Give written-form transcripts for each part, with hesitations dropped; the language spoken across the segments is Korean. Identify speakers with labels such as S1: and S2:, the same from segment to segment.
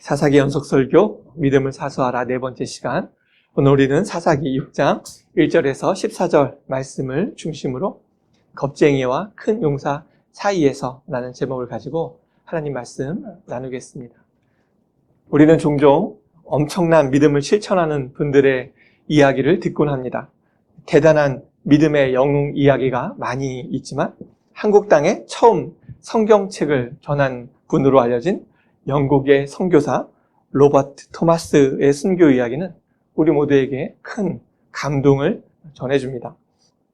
S1: 사사기 연속설교 믿음을 사수하라 네 번째 시간. 오늘 우리는 사사기 6장 1절에서 14절 말씀을 중심으로 겁쟁이와 큰 용사 사이에서 라는 제목을 가지고 하나님 말씀 나누겠습니다. 우리는 종종 엄청난 믿음을 실천하는 분들의 이야기를 듣곤 합니다. 대단한 믿음의 영웅 이야기가 많이 있지만 한국 땅에 처음 성경책을 전한 분으로 알려진 영국의 선교사 로버트 토마스의 순교 이야기는 우리 모두에게 큰 감동을 전해줍니다.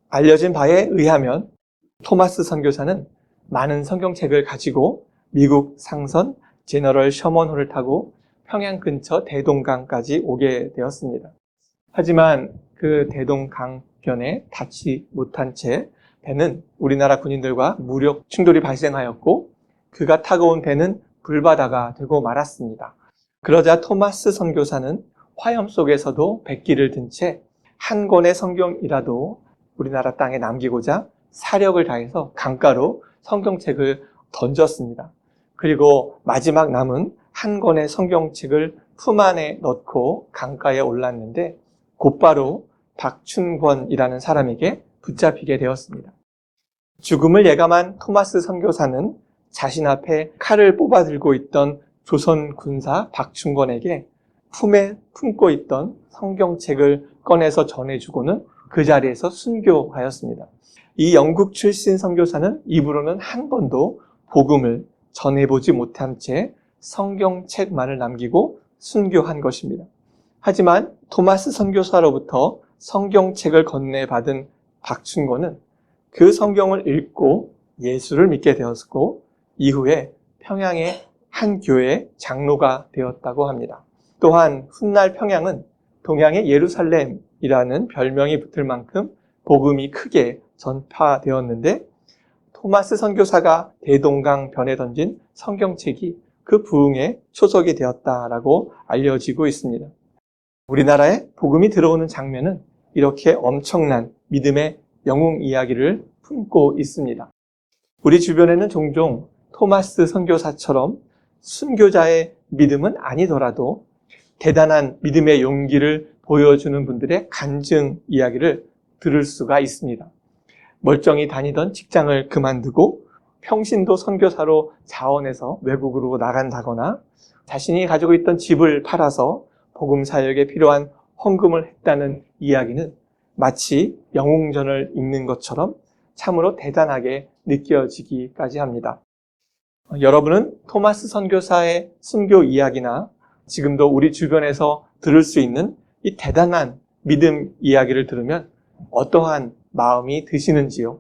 S1: 알려진 바에 의하면 토마스 선교사는 많은 성경책을 가지고 미국 상선 제너럴 셔먼호를 타고 평양 근처 대동강까지 오게 되었습니다. 하지만 그 대동강변에 닿지 못한 채 배는 우리나라 군인들과 무력 충돌이 발생하였고 그가 타고 온 배는 불바다가 되고 말았습니다. 그러자 토마스 선교사는 화염 속에서도 백기를 든 채 한 권의 성경이라도 우리나라 땅에 남기고자 사력을 다해서 강가로 성경책을 던졌습니다. 그리고 마지막 남은 한 권의 성경책을 품 안에 넣고 강가에 올랐는데 곧바로 박춘권이라는 사람에게 붙잡히게 되었습니다. 죽음을 예감한 토마스 선교사는 자신 앞에 칼을 뽑아 들고 있던 조선 군사 박춘권에게 품에 품고 있던 성경책을 꺼내서 전해주고는 그 자리에서 순교하였습니다. 이 영국 출신 선교사는 입으로는 한 번도 복음을 전해보지 못한 채 성경책만을 남기고 순교한 것입니다. 하지만 토마스 선교사로부터 성경책을 건네받은 박춘권은 그 성경을 읽고 예수를 믿게 되었고 이후에 평양의 한 교회의 장로가 되었다고 합니다. 또한 훗날 평양은 동양의 예루살렘이라는 별명이 붙을 만큼 복음이 크게 전파되었는데 토마스 선교사가 대동강 변에 던진 성경책이 그 부흥의 초석이 되었다라고 알려지고 있습니다. 우리나라에 복음이 들어오는 장면은 이렇게 엄청난 믿음의 영웅 이야기를 품고 있습니다. 우리 주변에는 종종 토마스 선교사처럼 순교자의 믿음은 아니더라도 대단한 믿음의 용기를 보여주는 분들의 간증 이야기를 들을 수가 있습니다. 멀쩡히 다니던 직장을 그만두고 평신도 선교사로 자원해서 외국으로 나간다거나 자신이 가지고 있던 집을 팔아서 복음 사역에 필요한 헌금을 했다는 이야기는 마치 영웅전을 읽는 것처럼 참으로 대단하게 느껴지기까지 합니다. 여러분은 토마스 선교사의 순교 이야기나 지금도 우리 주변에서 들을 수 있는 이 대단한 믿음 이야기를 들으면 어떠한 마음이 드시는지요?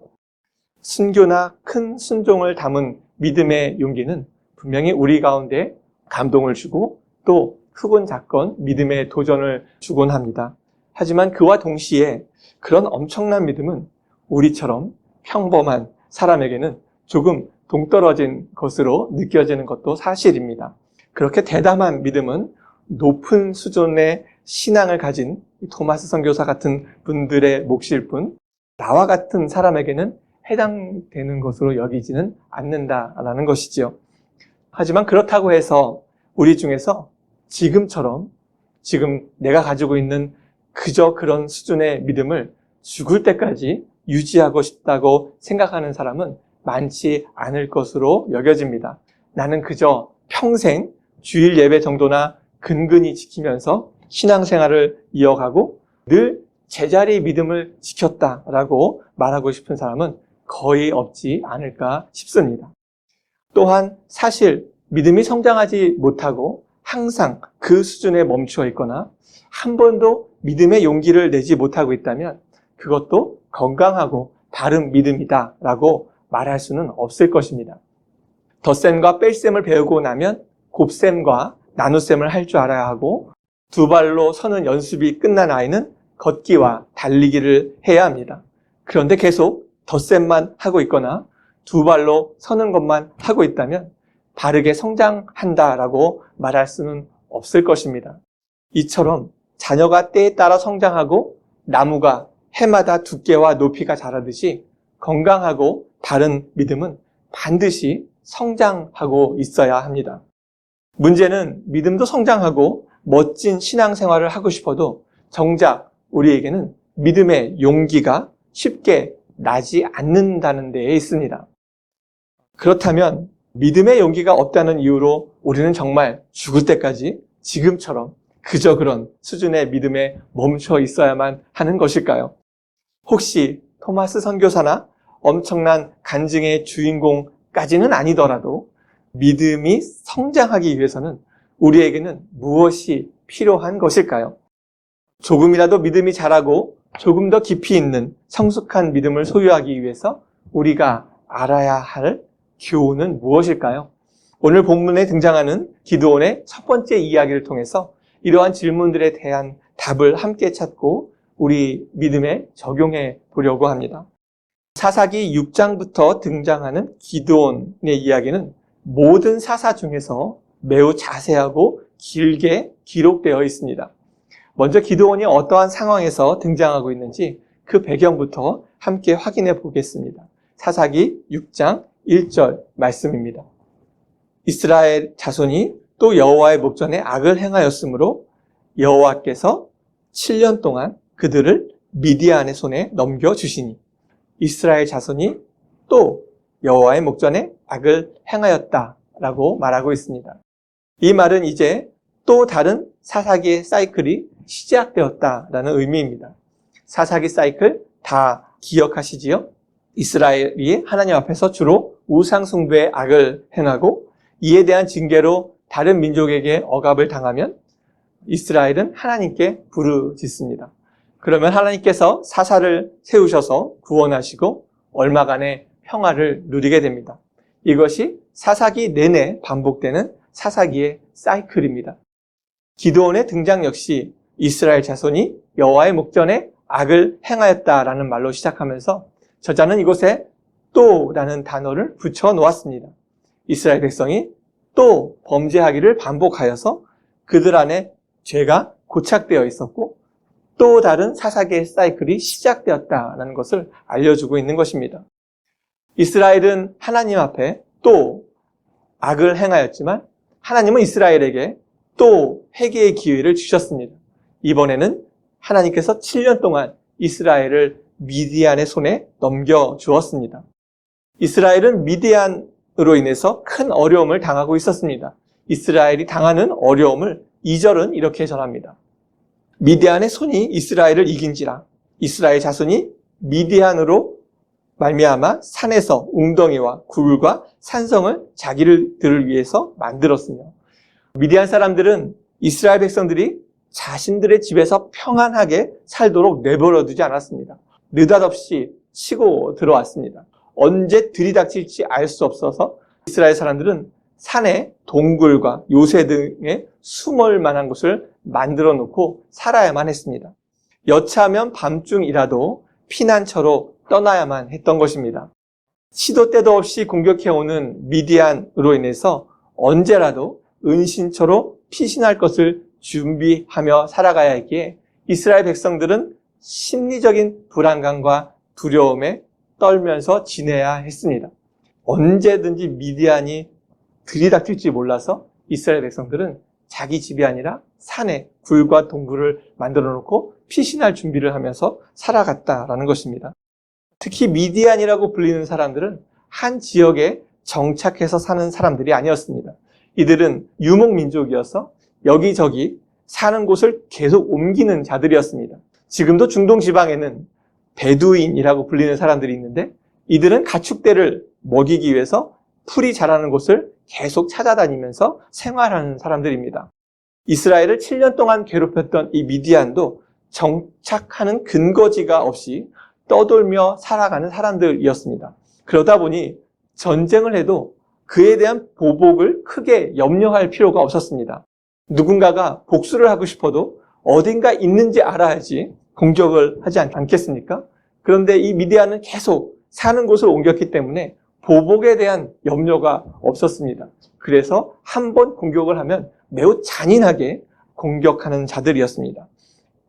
S1: 순교나 큰 순종을 담은 믿음의 용기는 분명히 우리 가운데 감동을 주고 또 크고 작건 믿음의 도전을 주곤 합니다. 하지만 그와 동시에 그런 엄청난 믿음은 우리처럼 평범한 사람에게는 조금 동떨어진 것으로 느껴지는 것도 사실입니다. 그렇게 대담한 믿음은 높은 수준의 신앙을 가진 토마스 선교사 같은 분들의 몫일 뿐 나와 같은 사람에게는 해당되는 것으로 여기지는 않는다라는 것이지요. 하지만 그렇다고 해서 우리 중에서 지금처럼 지금 내가 가지고 있는 그저 그런 수준의 믿음을 죽을 때까지 유지하고 싶다고 생각하는 사람은 많지 않을 것으로 여겨집니다. 나는 그저 평생 주일 예배 정도나 근근히 지키면서 신앙생활을 이어가고 늘 제자리 믿음을 지켰다라고 말하고 싶은 사람은 거의 없지 않을까 싶습니다. 또한 사실 믿음이 성장하지 못하고 항상 그 수준에 멈추어 있거나 한 번도 믿음의 용기를 내지 못하고 있다면 그것도 건강하고 바른 믿음이다라고 말할 수는 없을 것입니다. 덧셈과 뺄셈을 배우고 나면 곱셈과 나눗셈을 할 줄 알아야 하고 두 발로 서는 연습이 끝난 아이는 걷기와 달리기를 해야 합니다. 그런데 계속 덧셈만 하고 있거나 두 발로 서는 것만 하고 있다면 바르게 성장한다라고 말할 수는 없을 것입니다. 이처럼 자녀가 때에 따라 성장하고 나무가 해마다 두께와 높이가 자라듯이 건강하고 바른 믿음은 반드시 성장하고 있어야 합니다. 문제는 믿음도 성장하고 멋진 신앙생활을 하고 싶어도 정작 우리에게는 믿음의 용기가 쉽게 나지 않는다는 데에 있습니다. 그렇다면 믿음의 용기가 없다는 이유로 우리는 정말 죽을 때까지 지금처럼 그저 그런 수준의 믿음에 멈춰 있어야만 하는 것일까요? 혹시 토마스 선교사나 엄청난 간증의 주인공까지는 아니더라도 믿음이 성장하기 위해서는 우리에게는 무엇이 필요한 것일까요? 조금이라도 믿음이 자라고 조금 더 깊이 있는 성숙한 믿음을 소유하기 위해서 우리가 알아야 할 교훈은 무엇일까요? 오늘 본문에 등장하는 기드온의 첫 번째 이야기를 통해서 이러한 질문들에 대한 답을 함께 찾고 우리 믿음에 적용해 보려고 합니다. 사사기 6장부터 등장하는 기드온의 이야기는 모든 사사 중에서 매우 자세하고 길게 기록되어 있습니다. 먼저 기드온이 어떠한 상황에서 등장하고 있는지 그 배경부터 함께 확인해 보겠습니다. 사사기 6장 1절 말씀입니다. 이스라엘 자손이 또 여호와의 목전에 악을 행하였으므로 여호와께서 7년 동안 그들을 미디안의 손에 넘겨주시니 이스라엘 자손이 또 여호와의 목전에 악을 행하였다라고 말하고 있습니다. 이 말은 이제 또 다른 사사기의 사이클이 시작되었다라는 의미입니다. 사사기 사이클 다 기억하시지요? 이스라엘이 하나님 앞에서 주로 우상 숭배의 악을 행하고 이에 대한 징계로 다른 민족에게 억압을 당하면 이스라엘은 하나님께 부르짖습니다. 그러면 하나님께서 사사를 세우셔서 구원하시고 얼마간의 평화를 누리게 됩니다. 이것이 사사기 내내 반복되는 사사기의 사이클입니다. 기드온의 등장 역시 이스라엘 자손이 여호와의 목전에 악을 행하였다라는 말로 시작하면서 저자는 이곳에 또라는 단어를 붙여 놓았습니다. 이스라엘 백성이 또 범죄하기를 반복하여서 그들 안에 죄가 고착되어 있었고 또 다른 사사기의 사이클이 시작되었다는 것을 알려주고 있는 것입니다. 이스라엘은 하나님 앞에 또 악을 행하였지만 하나님은 이스라엘에게 또 회개의 기회를 주셨습니다. 이번에는 하나님께서 7년 동안 이스라엘을 미디안의 손에 넘겨주었습니다. 이스라엘은 미디안으로 인해서 큰 어려움을 당하고 있었습니다. 이스라엘이 당하는 어려움을 2절은 이렇게 전합니다. 미디안의 손이 이스라엘을 이긴지라 이스라엘 자손이 미디안으로 말미암아 산에서 웅덩이와 굴과 산성을 자기들을 위해서 만들었으며 미디안 사람들은 이스라엘 백성들이 자신들의 집에서 평안하게 살도록 내버려두지 않았습니다. 느닷없이 치고 들어왔습니다. 언제 들이닥칠지 알 수 없어서 이스라엘 사람들은 산에 동굴과 요새 등의 숨을 만한 곳을 만들어 놓고 살아야만 했습니다. 여차하면 밤중이라도 피난처로 떠나야만 했던 것입니다. 시도 때도 없이 공격해오는 미디안으로 인해서 언제라도 은신처로 피신할 것을 준비하며 살아가야 했기에 이스라엘 백성들은 심리적인 불안감과 두려움에 떨면서 지내야 했습니다. 언제든지 미디안이 들이닥칠지 몰라서 이스라엘 백성들은 자기 집이 아니라 산에 굴과 동굴을 만들어 놓고 피신할 준비를 하면서 살아갔다라는 것입니다. 특히 미디안이라고 불리는 사람들은 한 지역에 정착해서 사는 사람들이 아니었습니다. 이들은 유목민족이어서 여기저기 사는 곳을 계속 옮기는 자들이었습니다. 지금도 중동 지방에는 베두인이라고 불리는 사람들이 있는데 이들은 가축대를 먹이기 위해서 풀이 자라는 곳을 계속 찾아다니면서 생활하는 사람들입니다. 이스라엘을 7년 동안 괴롭혔던 이 미디안도 정착하는 근거지가 없이 떠돌며 살아가는 사람들이었습니다. 그러다 보니 전쟁을 해도 그에 대한 보복을 크게 염려할 필요가 없었습니다. 누군가가 복수를 하고 싶어도 어딘가 있는지 알아야지 공격을 하지 않겠습니까? 그런데 이 미디안은 계속 사는 곳을 옮겼기 때문에 보복에 대한 염려가 없었습니다. 그래서 한 번 공격을 하면 매우 잔인하게 공격하는 자들이었습니다.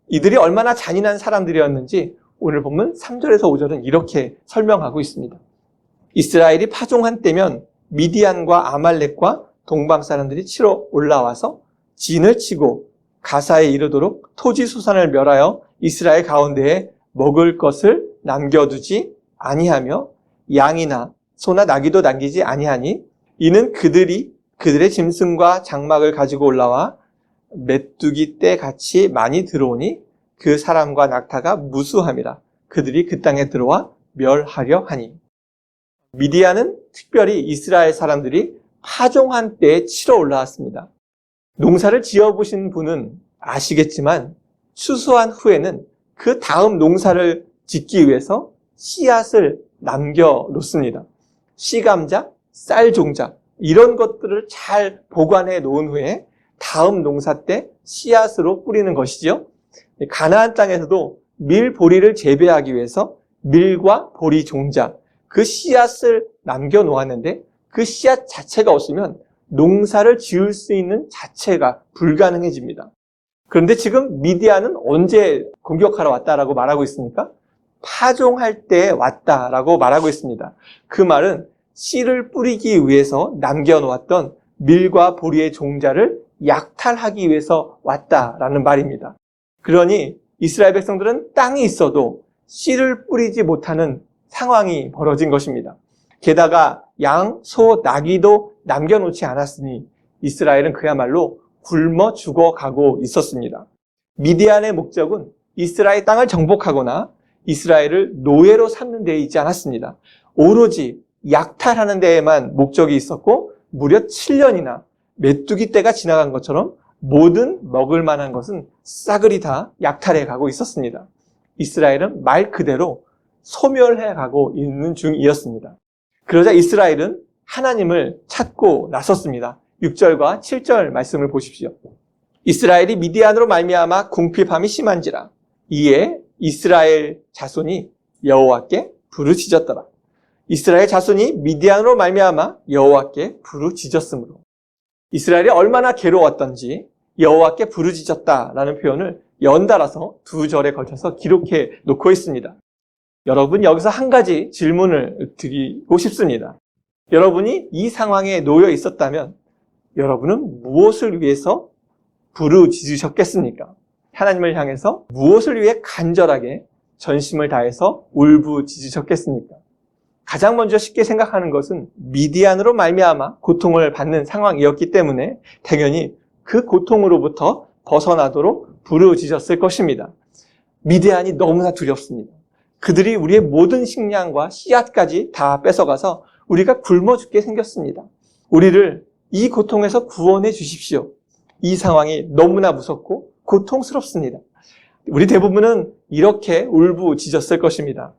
S1: 이들이 얼마나 잔인한 사람들이었는지 오늘 보면 3절에서 5절은 이렇게 설명하고 있습니다. 이스라엘이 파종한 때면 미디안과 아말렉과 동방 사람들이 치러 올라와서 진을 치고 가사에 이르도록 토지수산을 멸하여 이스라엘 가운데에 먹을 것을 남겨두지 아니하며 양이나 소나 나귀도 남기지 아니하니 이는 그들의 짐승과 장막을 가지고 올라와 메뚜기 때 같이 많이 들어오니 그 사람과 낙타가 무수함이라. 그들이 그 땅에 들어와 멸하려 하니. 미디안은 특별히 이스라엘 사람들이 파종한 때에 치러 올라왔습니다. 농사를 지어보신 분은 아시겠지만 추수한 후에는 그 다음 농사를 짓기 위해서 씨앗을 남겨놓습니다. 씨감자, 쌀종자 이런 것들을 잘 보관해 놓은 후에 다음 농사 때 씨앗으로 뿌리는 것이죠. 가나안 땅에서도 밀, 보리를 재배하기 위해서 밀과 보리 종자, 그 씨앗을 남겨놓았는데 그 씨앗 자체가 없으면 농사를 지을 수 있는 자체가 불가능해집니다. 그런데 지금 미디안은 언제 공격하러 왔다라고 말하고 있습니까? 파종할 때 왔다라고 말하고 있습니다. 그 말은 씨를 뿌리기 위해서 남겨놓았던 밀과 보리의 종자를 약탈하기 위해서 왔다라는 말입니다. 그러니 이스라엘 백성들은 땅이 있어도 씨를 뿌리지 못하는 상황이 벌어진 것입니다. 게다가 양, 소, 나귀도 남겨놓지 않았으니 이스라엘은 그야말로 굶어 죽어가고 있었습니다. 미디안의 목적은 이스라엘 땅을 정복하거나 이스라엘을 노예로 삼는 데에 있지 않았습니다. 오로지 약탈하는 데에만 목적이 있었고 무려 7년이나 메뚜기 때가 지나간 것처럼 모든 먹을 만한 것은 싸그리 다 약탈해 가고 있었습니다. 이스라엘은 말 그대로 소멸해 가고 있는 중이었습니다. 그러자 이스라엘은 하나님을 찾고 나섰습니다. 6절과 7절 말씀을 보십시오. 이스라엘이 미디안으로 말미암아 궁핍함이 심한지라. 이에 이스라엘 자손이 여호와께 부르짖었더라. 이스라엘 자손이 미디안으로 말미암아 여호와께 부르짖었으므로. 이스라엘이 얼마나 괴로웠던지 여호와께 부르짖었다라는 표현을 연달아서 두 절에 걸쳐서 기록해 놓고 있습니다. 여러분, 여기서 한 가지 질문을 드리고 싶습니다. 여러분이 이 상황에 놓여 있었다면 여러분은 무엇을 위해서 부르짖으셨겠습니까? 하나님을 향해서 무엇을 위해 간절하게 전심을 다해서 울부짖으셨겠습니까? 가장 먼저 쉽게 생각하는 것은 미디안으로 말미암아 고통을 받는 상황이었기 때문에 당연히 그 고통으로부터 벗어나도록 부르짖었을 것입니다. 미디안이 너무나 두렵습니다. 그들이 우리의 모든 식량과 씨앗까지 다 뺏어가서 우리가 굶어 죽게 생겼습니다. 우리를 이 고통에서 구원해 주십시오. 이 상황이 너무나 무섭고 고통스럽습니다. 우리 대부분은 이렇게 울부짖었을 것입니다.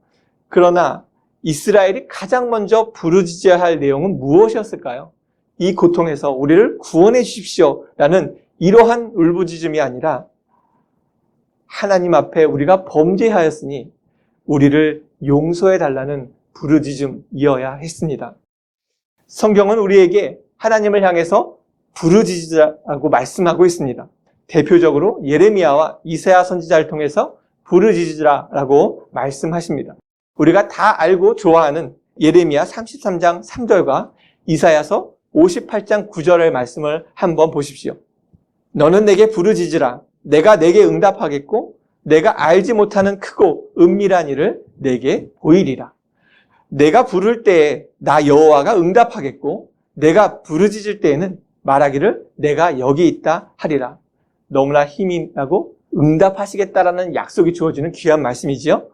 S1: 그러나 이스라엘이 가장 먼저 부르짖어야 할 내용은 무엇이었을까요? 이 고통에서 우리를 구원해 주십시오 라는 이러한 울부짖음이 아니라 하나님 앞에 우리가 범죄하였으니 우리를 용서해 달라는 부르짖음이어야 했습니다. 성경은 우리에게 하나님을 향해서 부르짖으라고 말씀하고 있습니다. 대표적으로 예레미야와 이사야 선지자를 통해서 부르짖으라고 말씀하십니다. 우리가 다 알고 좋아하는 예레미야 33장 3절과 이사야서 58장 9절의 말씀을 한번 보십시오. 너는 내게 부르짖으라. 내가 내게 응답하겠고 내가 알지 못하는 크고 은밀한 일을 내게 보이리라. 내가 부를 때에 나 여호와가 응답하겠고 내가 부르짖을 때에는 말하기를 내가 여기 있다 하리라. 너무나 힘이 나고 응답하시겠다라는 약속이 주어지는 귀한 말씀이지요.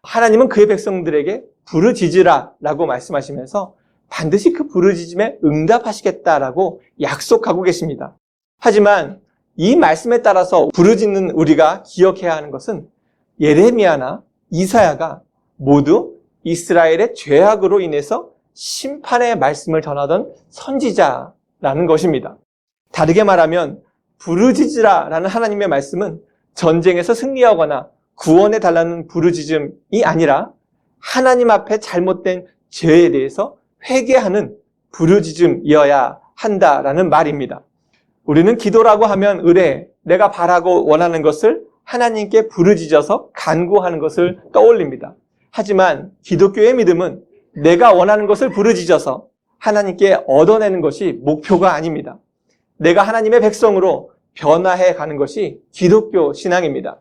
S1: 하나님은 그의 백성들에게 부르짖으라라고 말씀하시면서 반드시 그 부르짖음에 응답하시겠다라고 약속하고 계십니다. 하지만 이 말씀에 따라서 부르짖는 우리가 기억해야 하는 것은 예레미야나 이사야가 모두 이스라엘의 죄악으로 인해서 심판의 말씀을 전하던 선지자라는 것입니다. 다르게 말하면 부르짖으라라는 하나님의 말씀은 전쟁에서 승리하거나 구원해 달라는 부르짖음이 아니라 하나님 앞에 잘못된 죄에 대해서 회개하는 부르짖음이어야 한다라는 말입니다. 우리는 기도라고 하면 의뢰, 내가 바라고 원하는 것을 하나님께 부르짖어서 간구하는 것을 떠올립니다. 하지만 기독교의 믿음은 내가 원하는 것을 부르짖어서 하나님께 얻어내는 것이 목표가 아닙니다. 내가 하나님의 백성으로 변화해 가는 것이 기독교 신앙입니다.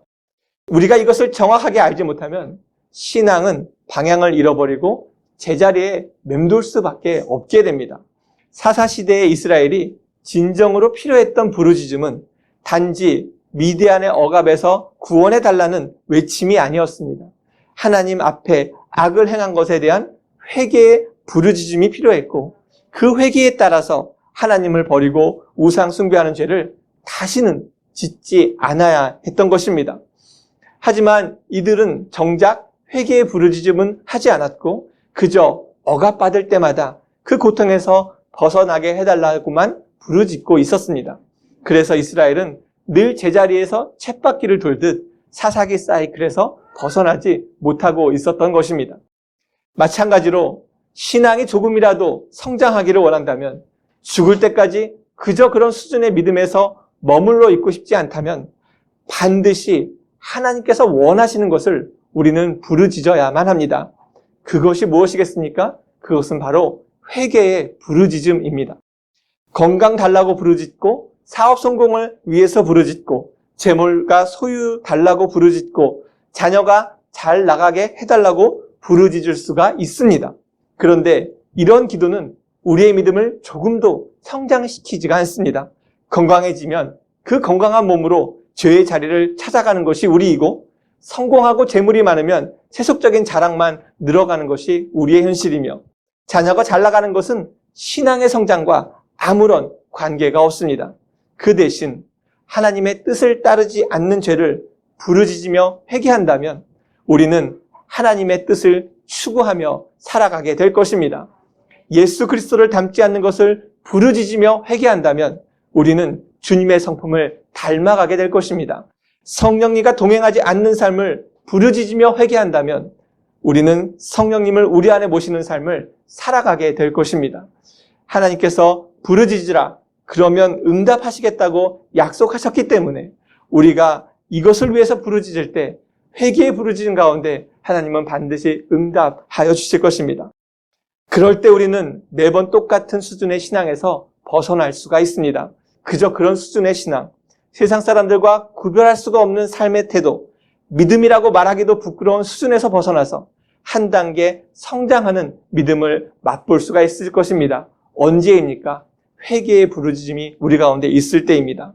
S1: 우리가 이것을 정확하게 알지 못하면 신앙은 방향을 잃어버리고 제자리에 맴돌 수밖에 없게 됩니다. 사사시대의 이스라엘이 진정으로 필요했던 부르짖음은 단지 미디안의 억압에서 구원해달라는 외침이 아니었습니다. 하나님 앞에 악을 행한 것에 대한 회개의 부르짖음이 필요했고, 그 회개에 따라서 하나님을 버리고 우상 숭배하는 죄를 다시는 짓지 않아야 했던 것입니다. 하지만 이들은 정작 회개의 부르짖음은 하지 않았고 그저 억압받을 때마다 그 고통에서 벗어나게 해달라고만 부르짖고 있었습니다. 그래서 이스라엘은 늘 제자리에서 쳇바퀴를 돌듯 사사기 사이클에서 벗어나지 못하고 있었던 것입니다. 마찬가지로 신앙이 조금이라도 성장하기를 원한다면, 죽을 때까지 그저 그런 수준의 믿음에서 머물러 있고 싶지 않다면 반드시 하나님께서 원하시는 것을 우리는 부르짖어야만 합니다. 그것이 무엇이겠습니까? 그것은 바로 회개의 부르짖음입니다. 건강 달라고 부르짖고, 사업 성공을 위해서 부르짖고, 재물과 소유 달라고 부르짖고, 자녀가 잘 나가게 해달라고 부르짖을 수가 있습니다. 그런데 이런 기도는 우리의 믿음을 조금도 성장시키지가 않습니다. 건강해지면 그 건강한 몸으로 죄의 자리를 찾아가는 것이 우리이고, 성공하고 재물이 많으면 세속적인 자랑만 늘어가는 것이 우리의 현실이며, 자녀가 잘 나가는 것은 신앙의 성장과 아무런 관계가 없습니다. 그 대신 하나님의 뜻을 따르지 않는 죄를 부르짖으며 회개한다면 우리는 하나님의 뜻을 추구하며 살아가게 될 것입니다. 예수 그리스도를 닮지 않는 것을 부르짖으며 회개한다면 우리는 주님의 성품을 닮아가게 될 것입니다. 성령님과 동행하지 않는 삶을 부르짖으며 회개한다면 우리는 성령님을 우리 안에 모시는 삶을 살아가게 될 것입니다. 하나님께서 부르짖으라, 그러면 응답하시겠다고 약속하셨기 때문에 우리가 이것을 위해서 부르짖을 때 회개의 부르짖음 가운데 하나님은 반드시 응답하여 주실 것입니다. 그럴 때 우리는 매번 똑같은 수준의 신앙에서 벗어날 수가 있습니다. 그저 그런 수준의 신앙, 세상 사람들과 구별할 수가 없는 삶의 태도, 믿음이라고 말하기도 부끄러운 수준에서 벗어나서 한 단계 성장하는 믿음을 맛볼 수가 있을 것입니다. 언제입니까? 회개의 부르짖음이 우리 가운데 있을 때입니다.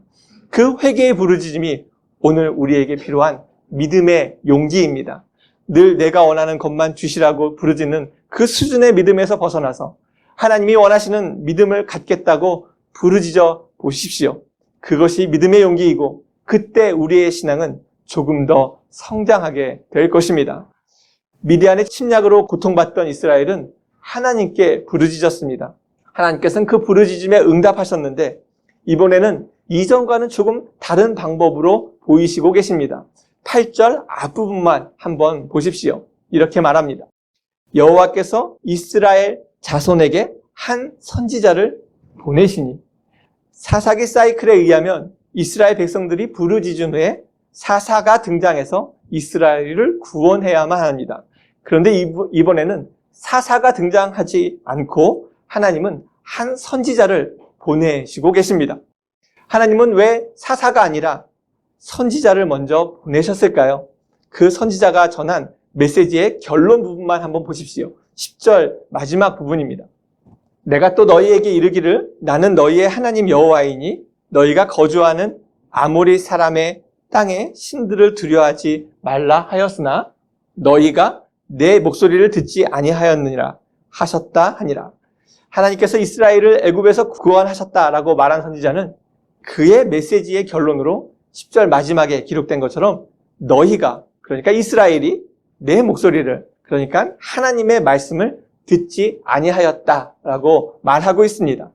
S1: 그 회개의 부르짖음이 오늘 우리에게 필요한 믿음의 용기입니다. 늘 내가 원하는 것만 주시라고 부르짖는 그 수준의 믿음에서 벗어나서 하나님이 원하시는 믿음을 갖겠다고 부르짖어 보십시오. 그것이 믿음의 용기이고 그때 우리의 신앙은 조금 더 성장하게 될 것입니다. 미디안의 침략으로 고통받던 이스라엘은 하나님께 부르짖었습니다. 하나님께서는 그 부르짖음에 응답하셨는데 이번에는 이전과는 조금 다른 방법으로 보이시고 계십니다. 8절 앞부분만 한번 보십시오. 이렇게 말합니다. 여호와께서 이스라엘 자손에게 한 선지자를 보내시니. 사사기 사이클에 의하면 이스라엘 백성들이 부르짖은 후에 사사가 등장해서 이스라엘을 구원해야만 합니다. 그런데 이번에는 사사가 등장하지 않고 하나님은 한 선지자를 보내시고 계십니다. 하나님은 왜 사사가 아니라 선지자를 먼저 보내셨을까요? 그 선지자가 전한 메시지의 결론 부분만 한번 보십시오. 10절 마지막 부분입니다. 내가 또 너희에게 이르기를 나는 너희의 하나님 여호와이니 너희가 거주하는 아모리 사람의 땅의 신들을 두려워하지 말라 하였으나 너희가 내 목소리를 듣지 아니하였느니라 하셨다 하니라. 하나님께서 이스라엘을 애굽에서 구원하셨다라고 말한 선지자는 그의 메시지의 결론으로 10절 마지막에 기록된 것처럼 너희가, 그러니까 이스라엘이 내 목소리를, 그러니까 하나님의 말씀을 듣지 아니하였다라고 말하고 있습니다.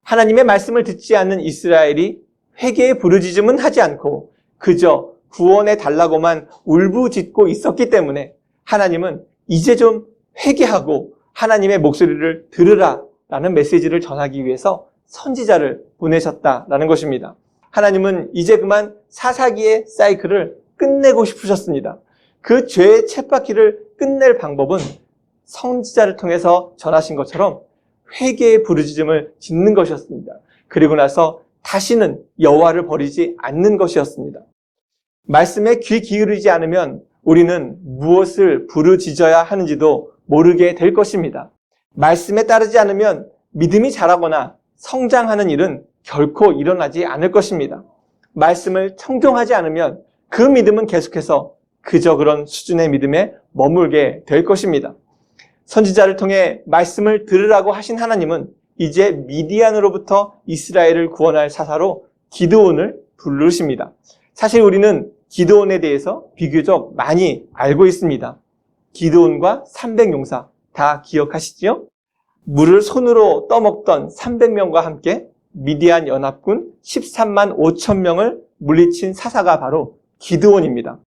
S1: 하나님의 말씀을 듣지 않는 이스라엘이 회개의 부르짖음은 하지 않고 그저 구원해 달라고만 울부짖고 있었기 때문에 하나님은 이제 좀 회개하고 하나님의 목소리를 들으라라는 메시지를 전하기 위해서 선지자를 보내셨다라는 것입니다. 하나님은 이제 그만 사사기의 사이클을 끝내고 싶으셨습니다. 그 죄의 쳇바퀴를 끝낼 방법은 선지자를 통해서 전하신 것처럼 회개의 부르짖음을 짓는 것이었습니다. 그리고 나서 다시는 여호와를 버리지 않는 것이었습니다. 말씀에 귀 기울이지 않으면 우리는 무엇을 부르짖어야 하는지도 모르게 될 것입니다. 말씀에 따르지 않으면 믿음이 자라거나 성장하는 일은 결코 일어나지 않을 것입니다. 말씀을 청종하지 않으면 그 믿음은 계속해서 그저 그런 수준의 믿음에 머물게 될 것입니다. 선지자를 통해 말씀을 들으라고 하신 하나님은 이제 미디안으로부터 이스라엘을 구원할 사사로 기드온을 부르십니다. 사실 우리는 기드온에 대해서 비교적 많이 알고 있습니다. 기드온과 300용사 다 기억하시지요? 물을 손으로 떠먹던 300명과 함께 미디안 연합군 13만 5천 명을 물리친 사사가 바로 기드온입니다.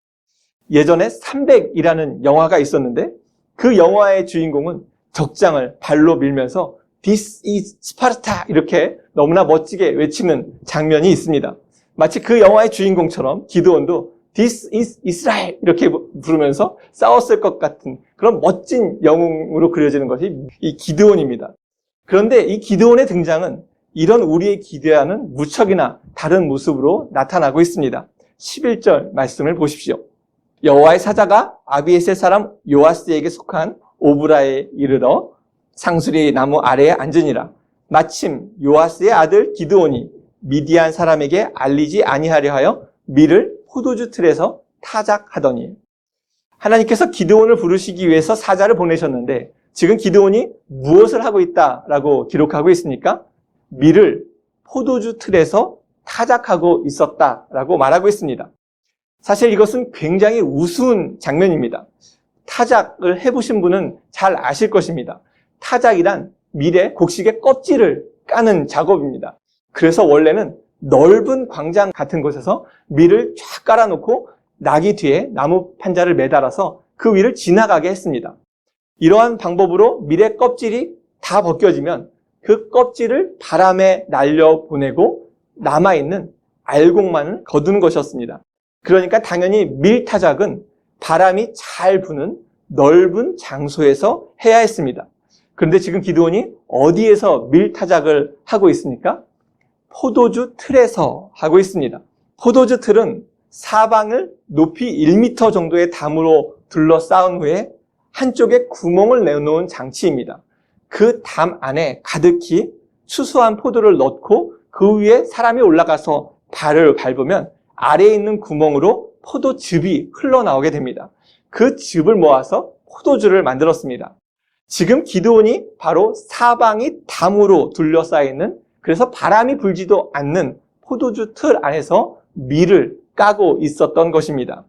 S1: 예전에 300이라는 영화가 있었는데 그 영화의 주인공은 적장을 발로 밀면서 This is Sparta 이렇게 너무나 멋지게 외치는 장면이 있습니다. 마치 그 영화의 주인공처럼 기드온도 This is Israel 이렇게 부르면서 싸웠을 것 같은 그런 멋진 영웅으로 그려지는 것이 이 기드온입니다. 그런데 이 기드온의 등장은 이런 우리의 기대와는 무척이나 다른 모습으로 나타나고 있습니다. 11절 말씀을 보십시오. 여호와의 사자가 아비에셀 사람 요아스에게 속한 오브라에 이르러 상수리 나무 아래에 앉으니라. 마침 요아스의 아들 기드온이 미디안 사람에게 알리지 아니하려 하여 밀을 포도주 틀에서 타작하더니. 하나님께서 기드온을 부르시기 위해서 사자를 보내셨는데 지금 기드온이 무엇을 하고 있다라고 기록하고 있습니까? 밀을 포도주 틀에서 타작하고 있었다라고 말하고 있습니다. 사실 이것은 굉장히 우스운 장면입니다. 타작을 해보신 분은 잘 아실 것입니다. 타작이란 밀의 곡식의 껍질을 까는 작업입니다. 그래서 원래는 넓은 광장 같은 곳에서 밀을 쫙 깔아놓고 나귀 뒤에 나무 판자를 매달아서 그 위를 지나가게 했습니다. 이러한 방법으로 밀의 껍질이 다 벗겨지면 그 껍질을 바람에 날려보내고 남아있는 알곡만을 거두는 것이었습니다. 그러니까 당연히 밀타작은 바람이 잘 부는 넓은 장소에서 해야 했습니다. 그런데 지금 기드온이 어디에서 밀타작을 하고 있습니까? 포도주 틀에서 하고 있습니다. 포도주 틀은 사방을 높이 1m 정도의 담으로 둘러싸은 후에 한쪽에 구멍을 내놓은 장치입니다. 그 담 안에 가득히 추수한 포도를 넣고 그 위에 사람이 올라가서 발을 밟으면 아래에 있는 구멍으로 포도즙이 흘러나오게 됩니다. 그 즙을 모아서 포도주를 만들었습니다. 지금 기드온이 바로 사방이 담으로 둘러싸여 있는, 그래서 바람이 불지도 않는 포도주 틀 안에서 밀을 까고 있었던 것입니다.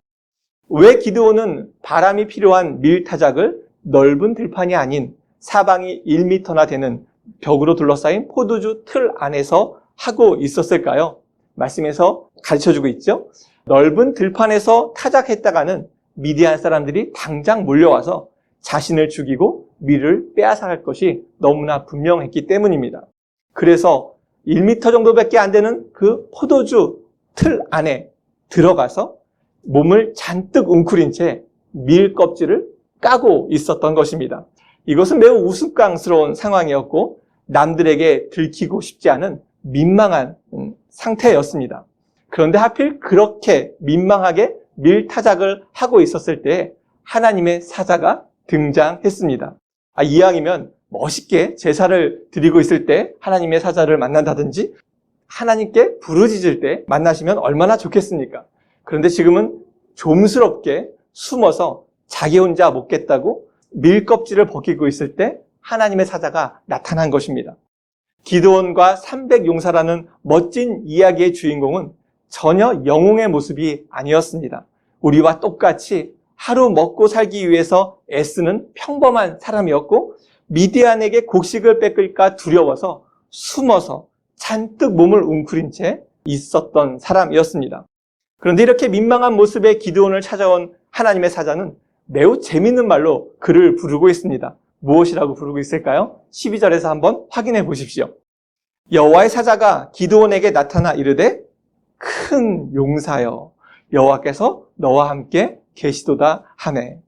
S1: 왜 기드온은 바람이 필요한 밀타작을 넓은 들판이 아닌 사방이 1m나 되는 벽으로 둘러싸인 포도주 틀 안에서 하고 있었을까요? 말씀에서 가르쳐주고 있죠. 넓은 들판에서 타작했다가는 미디안 사람들이 당장 몰려와서 자신을 죽이고 밀을 빼앗아갈 것이 너무나 분명했기 때문입니다. 그래서 1m 정도밖에 안 되는 그 포도주 틀 안에 들어가서 몸을 잔뜩 웅크린 채 밀 껍질을 까고 있었던 것입니다. 이것은 매우 우스꽝스러운 상황이었고 남들에게 들키고 싶지 않은 민망한 상태였습니다. 그런데 하필 그렇게 민망하게 밀타작을 하고 있었을 때 하나님의 사자가 등장했습니다. 이왕이면 멋있게 제사를 드리고 있을 때 하나님의 사자를 만난다든지 하나님께 부르짖을 때 만나시면 얼마나 좋겠습니까? 그런데 지금은 좀스럽게 숨어서 자기 혼자 먹겠다고 밀껍질을 벗기고 있을 때 하나님의 사자가 나타난 것입니다. 기드온과 300용사라는 멋진 이야기의 주인공은 전혀 영웅의 모습이 아니었습니다. 우리와 똑같이 하루 먹고 살기 위해서 애쓰는 평범한 사람이었고 미디안에게 곡식을 뺏길까 두려워서 숨어서 잔뜩 몸을 웅크린 채 있었던 사람이었습니다. 그런데 이렇게 민망한 모습의 기드온을 찾아온 하나님의 사자는 매우 재밌는 말로 그를 부르고 있습니다. 무엇이라고 부르고 있을까요? 12절에서 한번 확인해 보십시오. 여호와의 사자가 기드온에게 나타나 이르되 큰 용사여 여호와께서 너와 함께 계시도다 하네.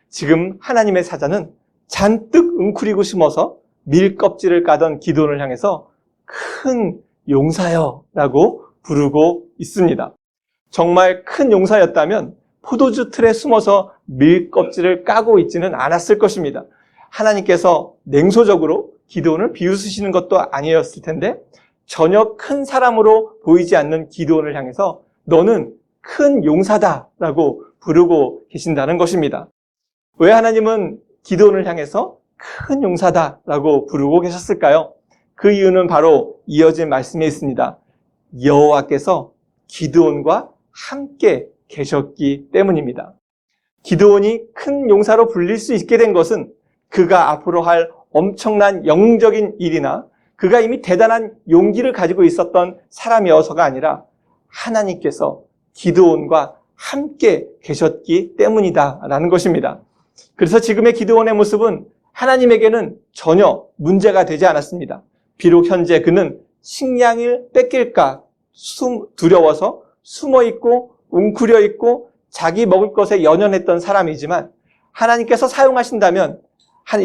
S1: 지금 하나님의 사자는 잔뜩 웅크리고 숨어서 밀껍질을 까던 기드온을 향해서 큰 용사여 라고 부르고 있습니다. 정말 큰 용사였다면 포도주 틀에 숨어서 밀껍질을 까고 있지는 않았을 것입니다. 하나님께서 냉소적으로 기드온을 비웃으시는 것도 아니었을 텐데 전혀 큰 사람으로 보이지 않는 기드온을 향해서 너는 큰 용사다라고 부르고 계신다는 것입니다. 왜 하나님은 기드온을 향해서 큰 용사다라고 부르고 계셨을까요? 그 이유는 바로 이어진 말씀에 있습니다. 여호와께서 기드온과 함께 계셨기 때문입니다. 기드온이 큰 용사로 불릴 수 있게 된 것은 그가 앞으로 할 엄청난 영웅적인 일이나 그가 이미 대단한 용기를 가지고 있었던 사람이어서가 아니라 하나님께서 기드온과 함께 계셨기 때문이다라는 것입니다. 그래서 지금의 기드온의 모습은 하나님에게는 전혀 문제가 되지 않았습니다. 비록 현재 그는 식량을 뺏길까 두려워서 숨어있고 웅크려있고 자기 먹을 것에 연연했던 사람이지만 하나님께서 사용하신다면,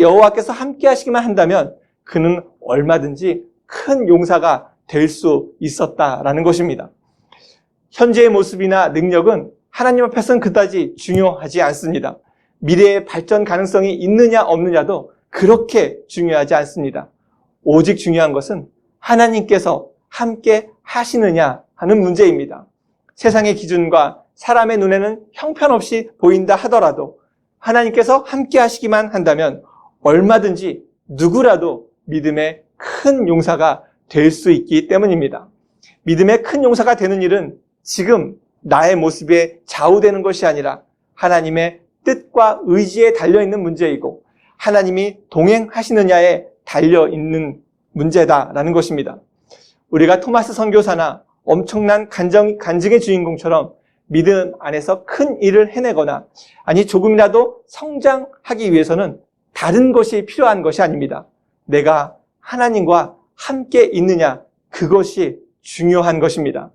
S1: 여호와께서 함께 하시기만 한다면 그는 얼마든지 큰 용사가 될 수 있었다라는 것입니다. 현재의 모습이나 능력은 하나님 앞에서는 그다지 중요하지 않습니다. 미래의 발전 가능성이 있느냐 없느냐도 그렇게 중요하지 않습니다. 오직 중요한 것은 하나님께서 함께 하시느냐 하는 문제입니다. 세상의 기준과 사람의 눈에는 형편없이 보인다 하더라도 하나님께서 함께 하시기만 한다면 얼마든지 누구라도 믿음의 큰 용사가 될 수 있기 때문입니다. 믿음의 큰 용사가 되는 일은 지금 나의 모습에 좌우되는 것이 아니라 하나님의 뜻과 의지에 달려있는 문제이고 하나님이 동행하시느냐에 달려있는 문제다라는 것입니다. 우리가 토마스 선교사나 엄청난 간증의 주인공처럼 믿음 안에서 큰 일을 해내거나 아니 조금이라도 성장하기 위해서는 다른 것이 필요한 것이 아닙니다. 내가 하나님과 함께 있느냐, 그것이 중요한 것입니다.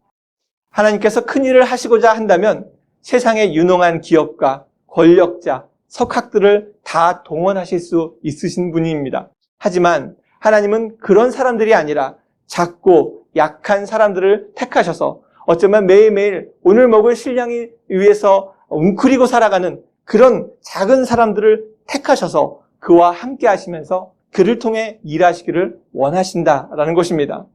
S1: 하나님께서 큰 일을 하시고자 한다면 세상의 유능한 기업가, 권력자, 석학들을 다 동원하실 수 있으신 분입니다. 하지만 하나님은 그런 사람들이 아니라 작고 약한 사람들을 택하셔서 어쩌면 매일매일 오늘 먹을 식량을 위해서 웅크리고 살아가는 그런 작은 사람들을 택하셔서 그와 함께 하시면서 그를 통해 일하시기를 원하신다라는 것입니다.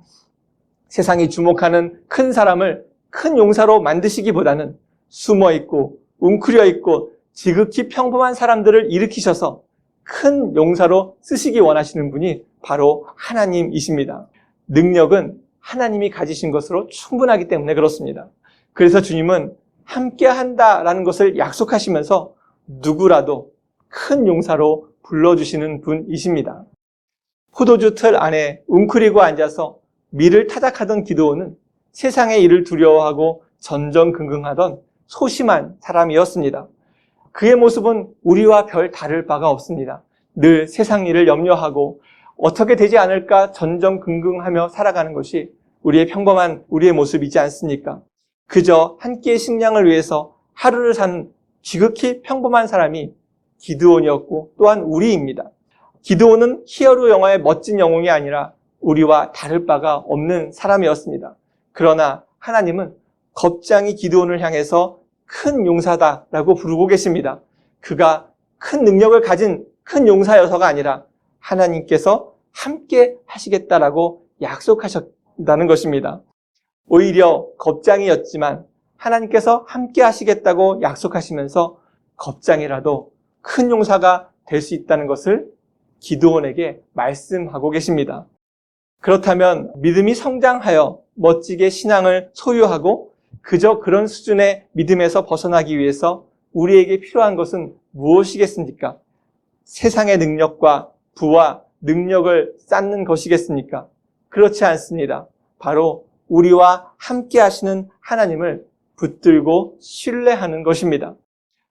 S1: 세상이 주목하는 큰 사람을 큰 용사로 만드시기보다는 숨어있고 웅크려있고 지극히 평범한 사람들을 일으키셔서 큰 용사로 쓰시기 원하시는 분이 바로 하나님이십니다. 능력은 하나님이 가지신 것으로 충분하기 때문에 그렇습니다. 그래서 주님은 함께 한다라는 것을 약속하시면서 누구라도 큰 용사로 불러주시는 분이십니다. 포도주 틀 안에 웅크리고 앉아서 밀을 타작하던 기드온은 세상의 일을 두려워하고 전전긍긍하던 소심한 사람이었습니다. 그의 모습은 우리와 별 다를 바가 없습니다. 늘 세상 일을 염려하고 어떻게 되지 않을까 전전긍긍하며 살아가는 것이 우리의 평범한 우리의 모습이지 않습니까? 그저 한 끼의 식량을 위해서 하루를 산 지극히 평범한 사람이 기드온이었고 또한 우리입니다. 기드온은 히어로 영화의 멋진 영웅이 아니라 우리와 다를 바가 없는 사람이었습니다. 그러나 하나님은 겁장이 기드온을 향해서 큰 용사다라고 부르고 계십니다. 그가 큰 능력을 가진 큰 용사여서가 아니라 하나님께서 함께 하시겠다라고 약속하셨다는 것입니다. 오히려 겁장이었지만 하나님께서 함께 하시겠다고 약속하시면서 겁장이라도 큰 용사가 될 수 있다는 것을 기드온에게 말씀하고 계십니다. 그렇다면 믿음이 성장하여 멋지게 신앙을 소유하고 그저 그런 수준의 믿음에서 벗어나기 위해서 우리에게 필요한 것은 무엇이겠습니까? 세상의 능력과 부와 능력을 쌓는 것이겠습니까? 그렇지 않습니다. 바로 우리와 함께 하시는 하나님을 붙들고 신뢰하는 것입니다.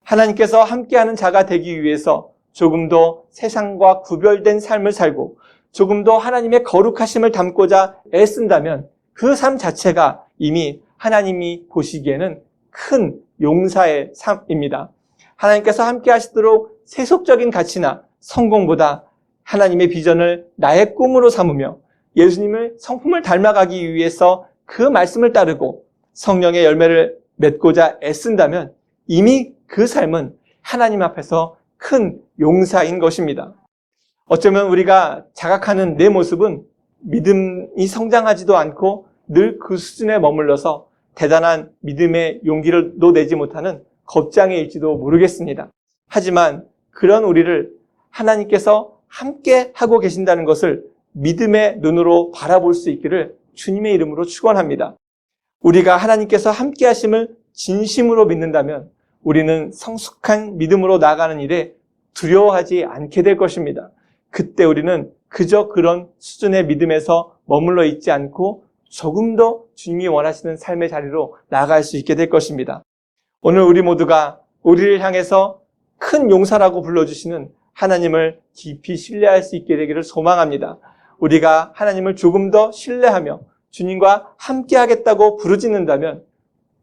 S1: 하나님께서 함께하는 자가 되기 위해서 조금 더 세상과 구별된 삶을 살고 조금 더 하나님의 거룩하심을 담고자 애쓴다면 그 삶 자체가 이미 하나님이 보시기에는 큰 용사의 삶입니다. 하나님께서 함께 하시도록 세속적인 가치나 성공보다 하나님의 비전을 나의 꿈으로 삼으며 예수님의 성품을 닮아가기 위해서 그 말씀을 따르고 성령의 열매를 맺고자 애쓴다면 이미 그 삶은 하나님 앞에서 큰 용사인 것입니다. 어쩌면 우리가 자각하는 내 모습은 믿음이 성장하지도 않고 늘 그 수준에 머물러서 대단한 믿음의 용기를 내지 못하는 겁장애일지도 모르겠습니다. 하지만 그런 우리를 하나님께서 함께 하고 계신다는 것을 믿음의 눈으로 바라볼 수 있기를 주님의 이름으로 축원합니다. 우리가 하나님께서 함께 하심을 진심으로 믿는다면 우리는 성숙한 믿음으로 나아가는 일에 두려워하지 않게 될 것입니다. 그때 우리는 그저 그런 수준의 믿음에서 머물러 있지 않고 조금 더 주님이 원하시는 삶의 자리로 나아갈 수 있게 될 것입니다. 오늘 우리 모두가 우리를 향해서 큰 용사라고 불러주시는 하나님을 깊이 신뢰할 수 있게 되기를 소망합니다. 우리가 하나님을 조금 더 신뢰하며 주님과 함께 하겠다고 부르짖는다면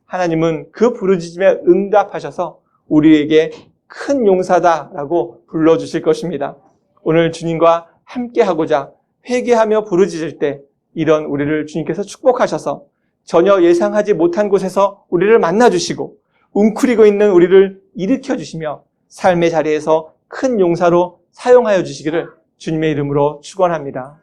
S1: 하나님은 그 부르짖음에 응답하셔서 우리에게 큰 용사다라고 불러주실 것입니다. 오늘 주님과 함께 하고자 회개하며 부르짖을 때 이런 우리를 주님께서 축복하셔서 전혀 예상하지 못한 곳에서 우리를 만나주시고 웅크리고 있는 우리를 일으켜주시며 삶의 자리에서 큰 용사로 사용하여 주시기를 주님의 이름으로 축원합니다.